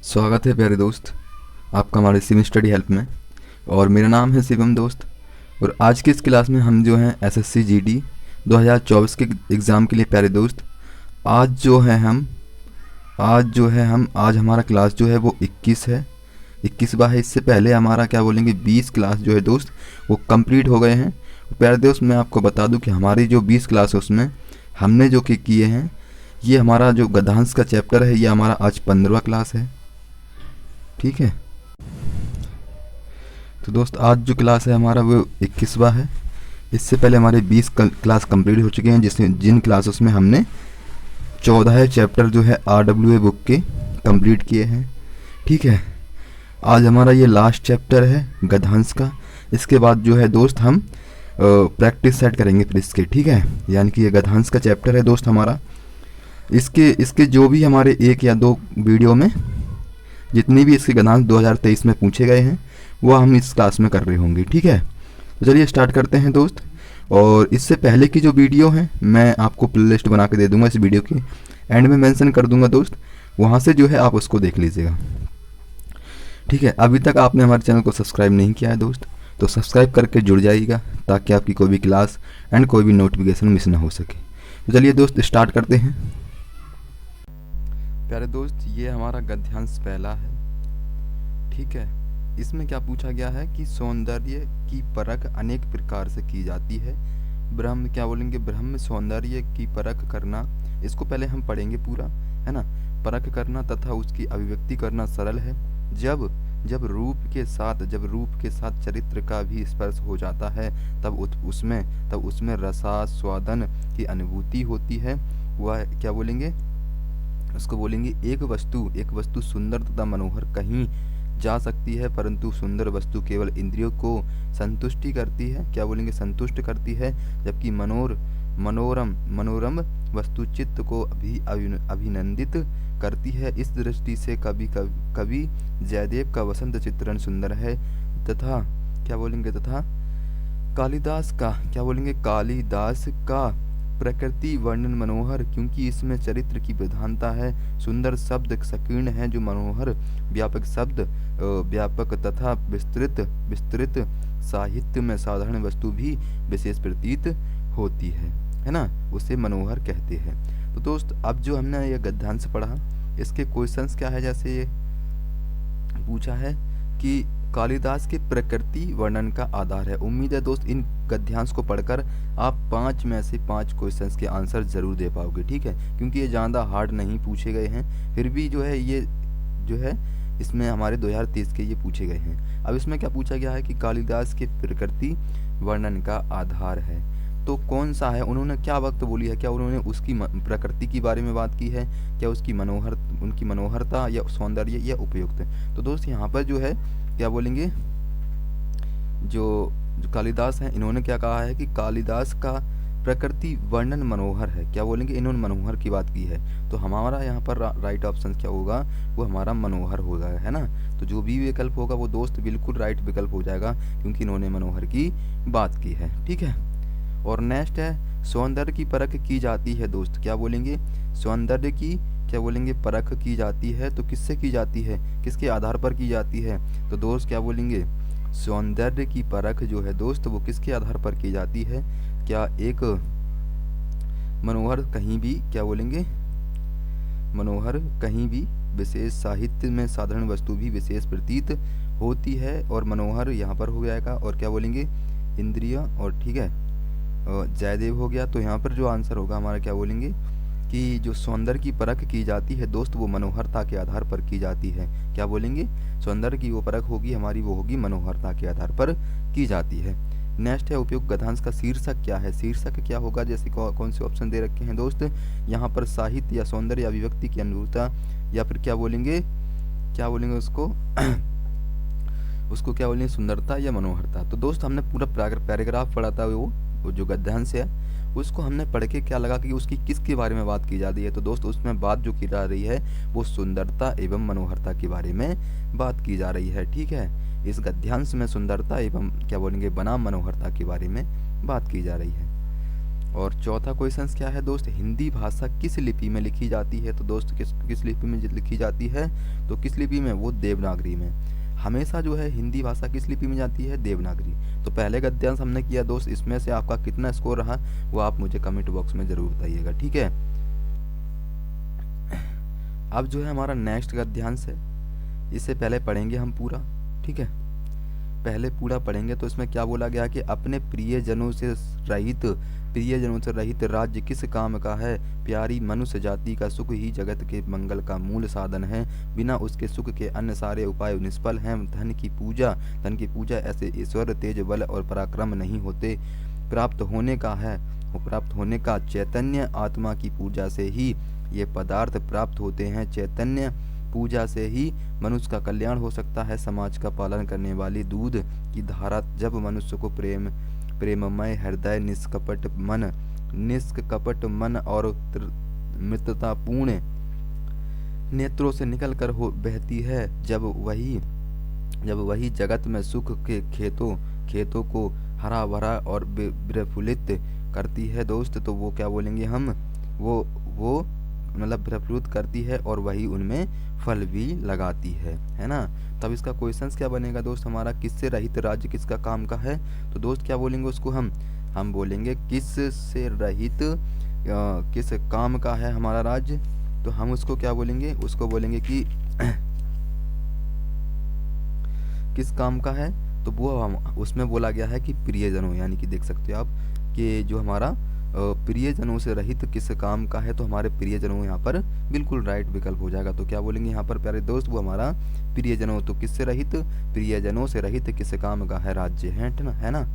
स्वागत है प्यारे दोस्त आपका हमारे सिविल स्टडी हेल्प में। और मेरा नाम है शिवम दोस्त। और आज की इस क्लास में हम जो हैं एसएससी जीडी 2024 के एग्ज़ाम के लिए प्यारे दोस्त आज हमारा क्लास जो है वो 21 है, 21वां है। इससे पहले हमारा क्या बोलेंगे 20 क्लास जो है दोस्त वो कंप्लीट हो गए हैं। प्यारे दोस्त मैं आपको बता दूं कि हमारी जो 20 क्लास है उसमें हमने जो कि किए हैं, ये हमारा जो गद्यांश का चैप्टर है ये हमारा आज 15वां क्लास है। ठीक है, तो दोस्त आज जो क्लास है हमारा वो 21वां है। इससे पहले हमारे 20 क्लास कंप्लीट हो चुके हैं, जिसमें जिन क्लासेस में हमने 14 चैप्टर जो है RWA बुक के कंप्लीट किए हैं। ठीक है, आज हमारा ये लास्ट चैप्टर है गद्यांश का। इसके बाद जो है दोस्त हम प्रैक्टिस सेट करेंगे फिर इसके। ठीक है, यानी कि ये गद्यांश का चैप्टर है दोस्त हमारा। इसके जो भी हमारे 1 या 2 वीडियो में जितने भी इसके गद्यांश 2023 में पूछे गए हैं वो हम इस क्लास में कर रहे होंगे। ठीक है, तो चलिए स्टार्ट करते हैं दोस्त। और इससे पहले की जो वीडियो है मैं आपको प्लेलिस्ट बना के दे दूंगा, इस वीडियो के एंड में मेंशन कर दूंगा दोस्त, वहाँ से जो है आप उसको देख लीजिएगा। ठीक है, अभी तक आपने हमारे चैनल को सब्सक्राइब नहीं किया है दोस्त तो सब्सक्राइब करके जुड़ जाइएगा ताकि आपकी कोई भी क्लास एंड कोई भी नोटिफिकेशन मिस ना हो सके। तो चलिए दोस्त स्टार्ट करते हैं। प्यारे दोस्त ये हमारा गद्यांश पहला है। ठीक है, इसमें क्या पूछा गया है कि सौंदर्य की परख अनेक प्रकार से की जाती है। ब्रह्म सौंदर्य की परख करना, इसको पहले हम पढ़ेंगे पूरा, है ना। परख करना तथा उसकी अभिव्यक्ति करना सरल है जब रूप के साथ चरित्र का भी स्पर्श हो जाता है तब उसमें रसास्वादन की अनुभूति होती है। वह क्या बोलेंगे, उसको बोलेंगे एक वस्तु सुंदर तथा मनोहर कहीं जा सकती है, परंतु सुंदर वस्तु केवल इंद्रियों को संतुष्टि करती है, क्या बोलेंगे, संतुष्ट करती है। जबकि मनोरम वस्तु चित्त को भी अभिनंदित करती है। इस दृष्टि से कवि जयदेव का वसंत चित्रण सुंदर है तथा कालिदास का प्रकृति वर्णन मनोहर, क्योंकि इसमें चरित्र की प्रधानता है। सुंदर शब्द संकीर्ण है, जो मनोहर व्यापक तथा विस्तृत साहित्य में साधारण वस्तु भी विशेष प्रतीत होती है ना, उसे मनोहर कहते हैं। तो दोस्त अब जो हमने ये गद्यांश पढ़ा, इसके क्वेश्चंस क्या है, जैसे ये पूछा है कि कालिदास के प्रकृति वर्णन का आधार है। उम्मीद है दोस्त इन गद्यांश को पढ़कर आप 5 में से 5 क्वेश्चंस के आंसर जरूर दे पाओगे। ठीक है, क्योंकि ये ज़्यादा हार्ड नहीं पूछे गए हैं, फिर भी जो है ये जो है इसमें हमारे 2023 के ये पूछे गए हैं। अब इसमें क्या पूछा गया है कि कालिदास के प्रकृति वर्णन का आधार है, तो कौन सा है, उन्होंने क्या वक्त बोली है, क्या उन्होंने उसकी प्रकृति के बारे में बात की है, क्या उनकी मनोहरता या सौंदर्य या उपयुक्त। तो दोस्त यहाँ पर जो है क्या बोलेंगे, जो कालिदास हैं इन्होंने क्या कहा है कि कालिदास का प्रकृति वर्णन मनोहर है, क्या बोलेंगे, इन्होंने मनोहर की बात की है। तो हमारा यहाँ पर राइट ऑप्शन क्या होगा, वो हमारा मनोहर होगा, है ना। तो जो भी विकल्प होगा वो दोस्त बिल्कुल राइट विकल्प हो जाएगा, क्योंकि इन्होंने मनोहर की बात की है। ठीक है, और नेक्स्ट है सौंदर्य की परख की जाती है दोस्त, क्या बोलेंगे, सौंदर्य की क्या बोलेंगे परख की जाती है, तो किससे की जाती है, किसके आधार पर की जाती है। तो दोस्त क्या बोलेंगे, सौंदर्य की परख जो है दोस्त वो किसके आधार पर की जाती है, क्या एक मनोहर कहीं भी, क्या बोलेंगे, मनोहर कहीं भी विशेष साहित्य में साधारण वस्तु भी विशेष प्रतीत होती है, और मनोहर यहाँ पर हो जाएगा, और क्या बोलेंगे इंद्रिय, और ठीक है जयदेव हो गया। तो यहाँ पर जो आंसर होगा हमारा क्या बोलेंगे कि जो सौंदर्य की परख की जाती है दोस्त वो मनोहरता के आधार पर की जाती है, क्या बोलेंगे, सौंदर्य की वो परख होगी हमारी, वो होगी मनोहरता के आधार पर की जाती है। नेक्स्ट है उपयुक्त गद्यांश का शीर्षक क्या है, शीर्षक क्या होगा, जैसे कौन से ऑप्शन दे रखे हैं दोस्त, यहाँ पर साहित्य या सौंदर्य या अभिव्यक्ति की अनुरूपता, या फिर क्या बोलेंगे उसको क्या बोलेंगे सुंदरता या मनोहरता। तो दोस्त हमने पूरा पैराग्राफ पढ़ा था, वो जो गद्यांश है उसको हमने पढ़ के क्या लगा कि उसकी किसके बारे में बात की जा रही है। तो दोस्त उसमें बात जो की जा रही है वो सुंदरता एवं मनोहरता के बारे में बात की जा रही है। ठीक है, इस गद्यांश में सुंदरता एवं क्या बोलेंगे बनाम मनोहरता के बारे में बात की जा रही है। और चौथा क्वेश्चन क्या है दोस्त, हिंदी भाषा किस लिपि में लिखी जाती है? तो दोस्त किस किस लिपि में लिखी जाती है? तो किस लिपि में? वो देवनागरी में। हमेशा जो है हिंदी भाषा किस लिपि में जाती है? देवनागरी। तो पहले गद्यांश हमने किया दोस्त, इसमें से आपका कितना स्कोर रहा वो आप मुझे कमेंट बॉक्स में जरूर बताइएगा, ठीक है। अब जो है हमारा नेक्स्ट गद्यांश है, इससे पहले पढ़ेंगे हम पूरा, ठीक है। पहले पूरा पढ़ेंगे तो इसमें क्या बोला गया कि अपने प्रियजनों से रहित राज्य किस काम का है? प्यारी मनुष्य जाति का सुख ही जगत के मंगल का मूल साधन है। बिना उसके सुख के अन्य सारे उपाय निष्फल हैं। धन की पूजा ऐसे ईश्वर तेज बल और पराक्रम नहीं होते। प्राप्त होने का चैतन्य आत्मा की पूजा से ही ये पदार्थ प्राप्त होते हैं। चैतन्य पूजा से ही मनुष्य का कल्याण हो सकता है। समाज का पालन करने वाली दूध की धारा जब मनुष्य को प्रेममय हृदय, निष्कपट मन और मित्रतापूर्ण नेत्रों से निकल कर बहती है, जब वही जगत में सुख के खेतों को हरा भरा और प्रफुल्लित करती है दोस्त। तो वो क्या बोलेंगे हम, वो मतलब प्रफुल्लित करती है और वही उनमें फल भी लगाती है ना। तब इसका क्वेश्चन क्या बनेगा दोस्त हमारा, किससे रहित राज्य किसका काम का है? तो दोस्त क्या बोलेंगे उसको, हम बोलेंगे किस से रहित किस काम का है हमारा राज्य। तो हम उसको क्या बोलेंगे, उसको बोलेंगे कि किस काम का है। तो वो हम उसमें बोला गया है कि प्रियजनों, यानी कि देख सकते हो आप कि जो हमारा प्रियजनों से रहित किस काम का है। तो हमारे प्रियजनों यहाँ पर बिल्कुल राइट विकल्प हो जाएगा। तो क्या बोलेंगे यहाँ पर प्यारे दोस्त, वो हमारा प्रियजनों, तो किससे रहित? प्रियजनों से रहित किस काम का है राज्य है ना।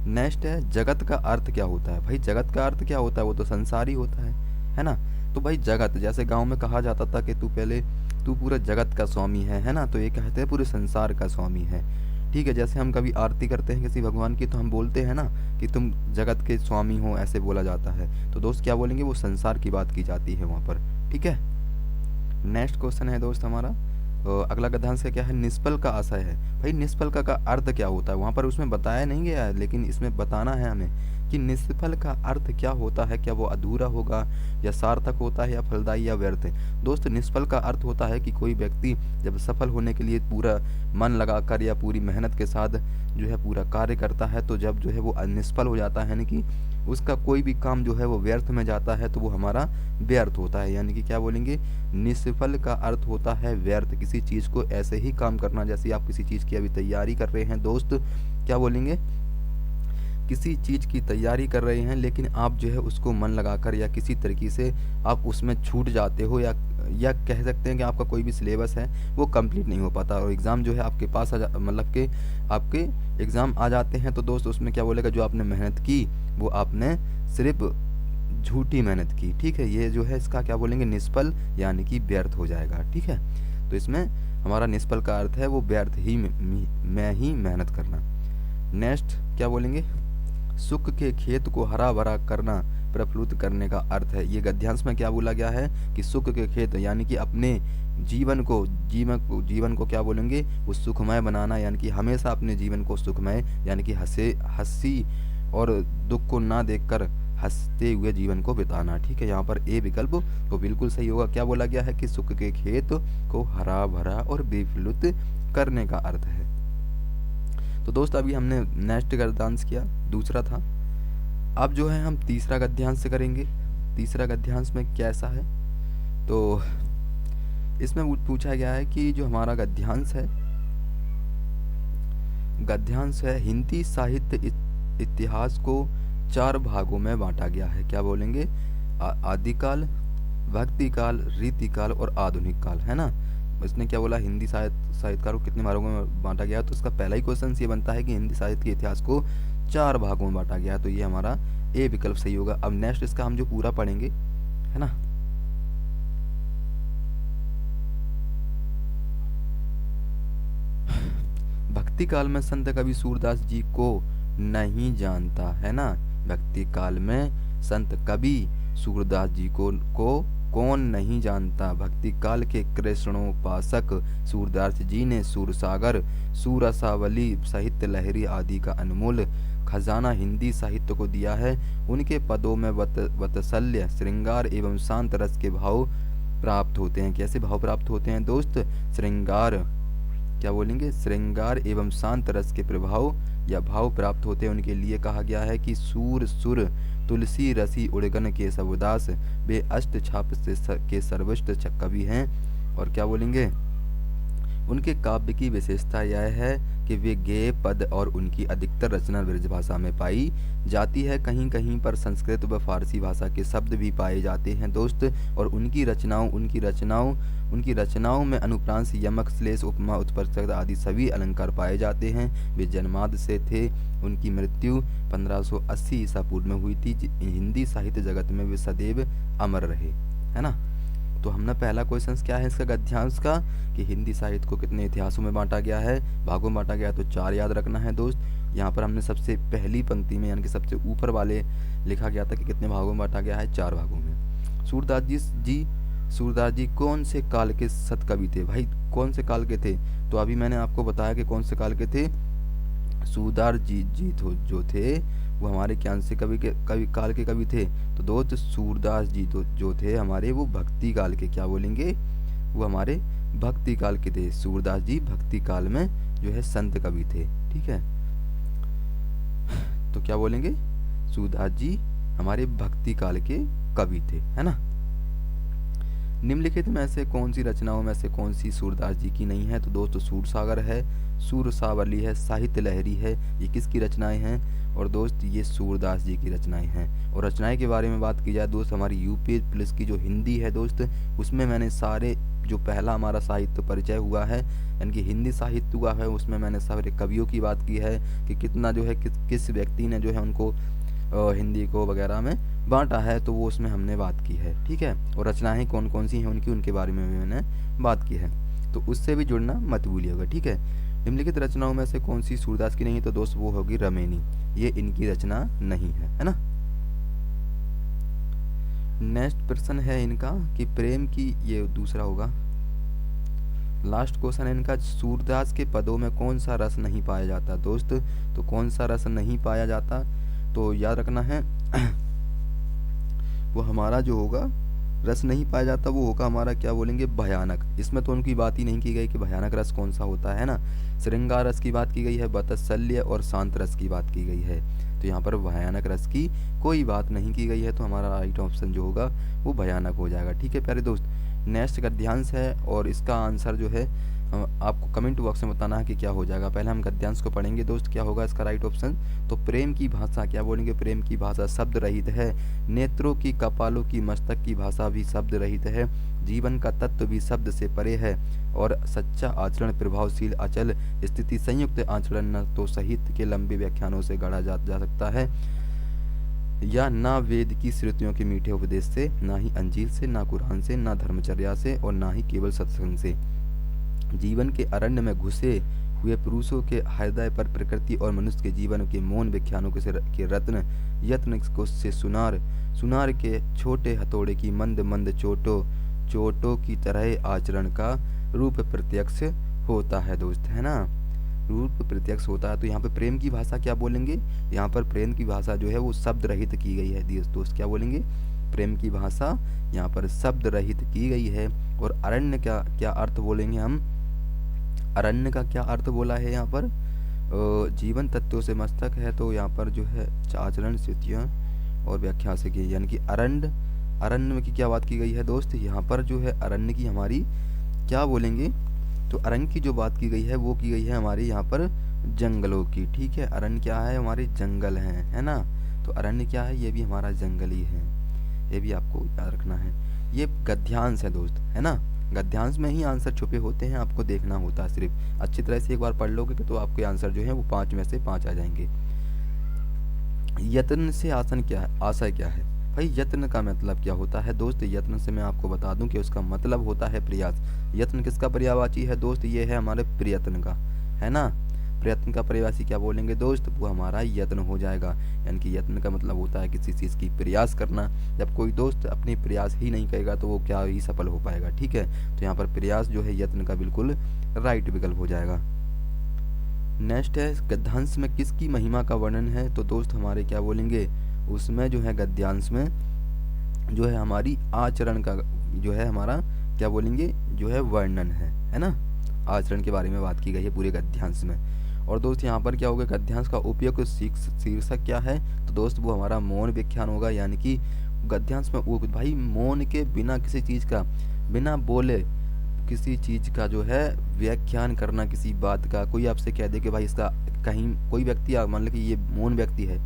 नेक्स्ट है, जगत का अर्थ क्या होता है? भाई जगत का अर्थ क्या होता है? वो तो संसार ही होता है ना। तो भाई जगत, जैसे गांव में कहा जाता था कि तू पूरे जगत का स्वामी है ना। तो ये कहते हैं पूरे संसार का स्वामी है, ठीक है। जैसे हम कभी आरती करते हैं किसी भगवान की तो हम बोलते हैं ना कि तुम जगत के स्वामी हो, ऐसे बोला जाता है। तो दोस्त क्या बोलेंगे, वो संसार की बात की जाती है वहाँ पर, ठीक है। नेक्स्ट क्वेश्चन है दोस्त हमारा, अगला गद्यांश क्या है, निष्फल का आशय है। भाई निष्फल का अर्थ क्या होता है? वहाँ पर उसमें बताया नहीं गया है, लेकिन इसमें बताना है हमें कि निष्फल का अर्थ क्या होता है। क्या वो अधूरा होगा या सार्थक होता है या फलदायी या व्यर्थ? दोस्त निष्फल का अर्थ होता है कि कोई व्यक्ति जब सफल होने के लिए पूरा मन लगाकर या पूरी मेहनत के साथ जो है पूरा कार्य करता है, तो जब जो है वो निष्फल हो जाता है, यानी कि उसका कोई भी काम जो है वो व्यर्थ में जाता है, तो वो हमारा व्यर्थ होता है। यानी कि क्या बोलेंगे, निष्फल का अर्थ होता है व्यर्थ। किसी चीज़ को ऐसे ही काम करना, जैसे आप किसी चीज़ की अभी तैयारी कर रहे हैं दोस्त, क्या बोलेंगे, किसी चीज़ की तैयारी कर रहे हैं लेकिन आप जो है उसको मन लगाकर या किसी तरीके से आप उसमें छूट जाते हो, या कह सकते हैं कि आपका कोई भी सिलेबस है वो कंप्लीट नहीं हो पाता और एग्ज़ाम जो है आपके पास मतलब कि आपके एग्ज़ाम आ जाते हैं, तो दोस्त उसमें क्या बोलेगा, जो आपने मेहनत की वो आपने सिर्फ झूठी मेहनत की, ठीक है। ये जो है इसका क्या बोलेंगे, निष्फल, यानी कि व्यर्थ हो जाएगा, ठीक है। तो इसमें हमारा निष्फल का अर्थ है वो व्यर्थ ही में ही मेहनत करना। नेक्स्ट क्या बोलेंगे, सुख के खेत को हरा भरा करना प्रफुल्लित करने का अर्थ है। ये गद्यांश में क्या बोला गया है कि सुख के खेत, यानी कि अपने जीवन को क्या बोलेंगे, वो सुखमय बनाना, यानी कि हमेशा अपने जीवन को सुखमय, यानी कि हंसी और दुख को ना देखकर हंसते हुए जीवन को बिताना, ठीक है। यहाँ पर ए विकल्प तो बिल्कुल सही होगा। क्या बोला गया है कि सुख के खेत को हरा भरा और प्रफुल्लित करने का अर्थ है। तो दोस्त अभी हमने नेक्स्ट गद्यांश किया, दूसरा था। अब जो है हम तीसरा गद्यांश करेंगे। तीसरा गद्यांश में कैसा है, तो इसमें पूछा गया है कि जो हमारा गद्यांश है हिंदी साहित्य इतिहास को 4 भागों में बांटा गया है। क्या बोलेंगे, आदिकाल, भक्ति काल, रीतिकाल और आधुनिक काल, है ना। इसने क्या बोला, हिंदी साहित्यकार को कितने भागों में बांटा गया। तो इसका पहला ही क्वेश्चन ये बनता है कि हिंदी साहित्य के इतिहास को 4 भागों में बांटा गया, तो ये हमारा ए विकल्प सही होगा। अब नेक्स्ट इसका हम जो पूरा पढ़ेंगे, है ना। भक्ति काल में संत कवि सूरदास जी को नहीं जानता, है ना। भक्ति काल में संत कवि सूरदास जी को कौन नहीं जानता। भक्ति काल के कृष्णोपासक सूरदास जी ने सूरसागर, सूरसावली, साहित्य लहरी आदि का अनमोल खजाना हिंदी साहित्य को दिया है। उनके पदों में वात्सल्य, श्रृंगार एवं शांत रस के भाव प्राप्त होते हैं। कैसे भाव प्राप्त होते हैं दोस्त? श्रृंगार, क्या बोलेंगे? श्रृंगार एवं शांत रस के प्रभाव या भाव प्राप्त होते हैं। उनके लिए कहा गया है कि सूर सुर तुलसी रसी उड़गन के सबदास, वे अष्ट छाप के सर्वोच्च कवि हैं। और क्या बोलेंगे? उनके काव्य की विशेषता यह है कि वे गेय पद और उनकी अधिकतर रचना ब्रजभाषा में पाई जाती है। कहीं कहीं पर संस्कृत व फारसी भाषा के शब्द भी पाए जाते हैं दोस्त। और उनकी रचनाओं में अनुप्रांस, यमक, श्लेष, उपमा, उत्पत्ति आदि सभी अलंकार पाए जाते हैं। वे जन्माद्य से थे। उनकी मृत्यु 1580 ईसा पूर्व में हुई थी। हिंदी साहित्य जगत में वे सदैव अमर रहे, है ना। तो हमने पहला क्वेश्चन क्या है इसका गद्यांश का, कि हिंदी साहित्य को कितने इतिहासों में बांटा गया है, भागों में बांटा गया है। तो 4 याद रखना है दोस्त। यहाँ पर हमने सबसे पहली पंक्ति में यानी कि सबसे ऊपर वाले लिखा गया था कि कितने भागों में बांटा गया है, 4 भागों में। सूरदास जी कौन से काल के सतकवि थे? भाई कौन से काल के थे? तो अभी मैंने आपको बताया कि कौन से काल के थे। सूरदास जी जो थे वो हमारे क्या से कवि काल के कवि थे। तो दोस्त सूरदास जी जो थे हमारे, वो भक्ति काल के, क्या बोलेंगे? वो हमारे भक्ति काल के थे। सूरदास जी भक्ति काल में जो है संत कवि थे, ठीक है। तो क्या बोलेंगे? सूरदास जी हमारे भक्ति काल के कवि थे, है ना। निम्नलिखित में से कौन सी रचनाओं में से कौन सी सूरदास जी की नहीं है? तो दोस्तों सूरसागर है, सूरसावली है, साहित्य लहरी है, ये किसकी रचनाएं हैं? और दोस्त ये सूरदास जी की रचनाएं हैं। और रचनाएं के बारे में बात की जाए दोस्त, हमारी यूपी पुलिस की जो हिंदी है दोस्त, उसमें मैंने सारे जो पहला हमारा साहित्य परिचय हुआ है यानी कि हिंदी साहित्य हुआ है, उसमें मैंने सारे कवियों की बात की है कि कितना जो है किस व्यक्ति ने जो है उनको हिंदी को वगैरह में बांटा है, तो वो उसमें हमने बात की है, ठीक है। और रचनाएं कौन कौन सी हैं उनके बारे में भी मैंने बात की है। तो उससे भी जुड़ना मत भूलिएगा, ठीक है। निम्नलिखित रचनाओं में से कौन सी सूरदास की नहीं है? तो दोस्त वो होगी रमेनी, ये इनकी रचना नहीं है ना। नेक्स्ट प्रश्न है इनका कि प्रेम की, ये दूसरा होगा, लास्ट क्वेश्चन है इनका, सूरदास के पदों में कौन सा रस नहीं पाया जाता दोस्त? तो कौन सा रस नहीं पाया जाता? तो याद रखना है वो हमारा जो होगा रस नहीं पाया जाता वो होगा हमारा, क्या बोलेंगे? भयानक। इसमें तो उनकी बात ही नहीं की गई कि भयानक रस कौन सा होता है ना। श्रृंगार रस की बात की गई है, वात्सल्य और शांत रस की बात की गई है। तो यहाँ पर भयानक रस की कोई बात नहीं की गई है, तो हमारा राइट ऑप्शन जो होगा वो भयानक हो जाएगा, ठीक है प्यारे दोस्त। नेक्स्ट गद्यांश है और इसका आंसर जो है आपको कमेंट बॉक्स में बताना है कि क्या हो जाएगा। पहले हम गद्यांश को पढ़ेंगे दोस्त, क्या होगा इसका राइट ऑप्शन। तो प्रेम की भाषा, क्या बोलेंगे? प्रेम की भाषा शब्द रहित है, नेत्रों की, कपालों की, मस्तक की भाषा भी शब्द रहित है, जीवन का तत्व भी शब्द से परे है, और सच्चा आचरण प्रभावशील अचल स्थिति संयुक्त आचरण न तो साहित्य के लंबे व्याख्यानों से गढ़ा जा सकता है, या ना वेद की श्रुतियों के मीठे उपदेश से, ना ही अंजील से, ना कुरान से, ना धर्मचर्या से, और ना ही केवल सत्संग से। जीवन के अरण्य में घुसे हुए पुरुषों के हृदय पर प्रकृति और मनुष्य के जीवन के मौन व्याख्यानों के यत्न को से सुनार के छोटे हथौड़े की मंद मंद चोटों की तरह आचरण का रूप प्रत्यक्ष होता है दोस्त, है ना। रूप प्रत्यक्ष होता है। तो यहाँ पे प्रेम की भाषा क्या बोलेंगे? यहाँ पर प्रेम की भाषा जो है वो शब्द रहित की गई है दोस्त, क्या बोलेंगे? प्रेम की भाषा यहाँ पर शब्द रहित की गई है। और अरण्य क्या अर्थ बोलेंगे हम? अरण्य का क्या अर्थ बोला है यहाँ पर? जीवन तत्वों से मस्तक है, तो यहाँ पर जो है आचरण स्थितियाँ और व्याख्या से की, यानी कि अरण्य की क्या बात की गई है दोस्त? यहाँ पर जो है अरण्य की हमारी क्या बोलेंगे? तो अरण्य की जो बात की गई है वो की गई है हमारे यहाँ पर जंगलों की, ठीक है। अरण्य क्या है? हमारे जंगल हैं, है ना। तो अरण्य क्या है? ये भी हमारा जंगल ही है, ये भी आपको याद रखना है। ये गद्यांश है दोस्त, है ना। गद्यांश में ही आंसर छुपे होते हैं, आपको देखना होता है सिर्फ। अच्छी तरह से एक बार पढ़ लोगे तो आपके आंसर जो है वो 5 में से 5 आ जाएंगे। यत्न से आशय क्या है? भाई यत्न का मतलब क्या होता है दोस्त? यत्न से मैं आपको बता दूं कि उसका मतलब होता है प्रयास। यत्न किसका पर्यायवाची है दोस्त? ये है हमारे प्रयत्न का, है ना। प्रयत्न का पर्यायवाची क्या बोलेंगे दोस्त, वो हमारा यत्न हो जाएगा। यानी कि यत्न का मतलब होता है किसी चीज़ की प्रयास करना। जब कोई दोस्त अपनी प्रयास ही नहीं करेगा तो वो क्या ही सफल हो पाएगा, ठीक है। तो यहाँ पर प्रयास जो है यत्न का बिल्कुल राइट विकल्प हो जाएगा। नेक्स्ट है गद्यांश में किसकी महिमा का वर्णन है, तो दोस्त हमारे क्या बोलेंगे, उसमें जो है गद्यांश में जो है हमारी आचरण का जो है हमारा क्या बोलेंगे जो है वर्णन है ना। आचरण के बारे में बात की गई है पूरे गद्यांश में। और दोस्त यहाँ पर क्या होगा, गद्यांश का उपयुक्त शीर्षक क्या है, तो दोस्त वो हमारा मौन व्याख्यान होगा। यानी कि गद्यांश में वो भाई मौन के बिना किसी चीज़ का, बिना बोले किसी चीज़ का जो है व्याख्यान करना, किसी बात का। कोई आपसे कह दे कि भाई इसका कहीं, कोई व्यक्ति मान ले कि ये मौन व्यक्ति है,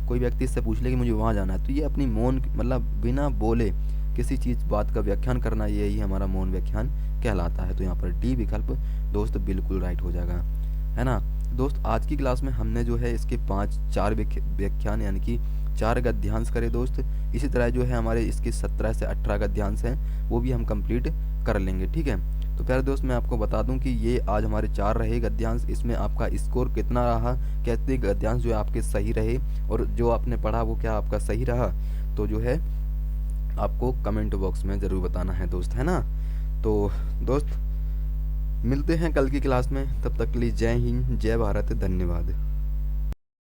कोई व्यक्ति इससे पूछ ले कि मुझे वहाँ जाना है, तो ये अपनी मौन मतलब बिना बोले किसी चीज़ बात का व्याख्यान करना, यही हमारा मौन व्याख्यान कहलाता है। तो यहाँ पर डी विकल्प दोस्त बिल्कुल राइट हो जाएगा, है ना। दोस्त आज की क्लास में हमने जो है इसके चार व्याख्यान यानी कि 4 गद्यांश करे दोस्त। इसी तरह जो है हमारे इसके 17 से 18 गद्यांश हैं, वो भी हम कंप्लीट कर लेंगे, ठीक है। तो प्यारे दोस्त मैं आपको बता दूं कि ये आज हमारे 4 रहे गद्यांश। इसमें आपका स्कोर कितना रहा, कितने गद्यांश जो है आपके सही रहे और जो आपने पढ़ा वो क्या आपका सही रहा, तो जो है आपको कमेंट बॉक्स में ज़रूर बताना है दोस्त, है ना। तो दोस्त मिलते हैं कल की क्लास में, तब तक के लिए जय हिंद, जय भारत, धन्यवाद।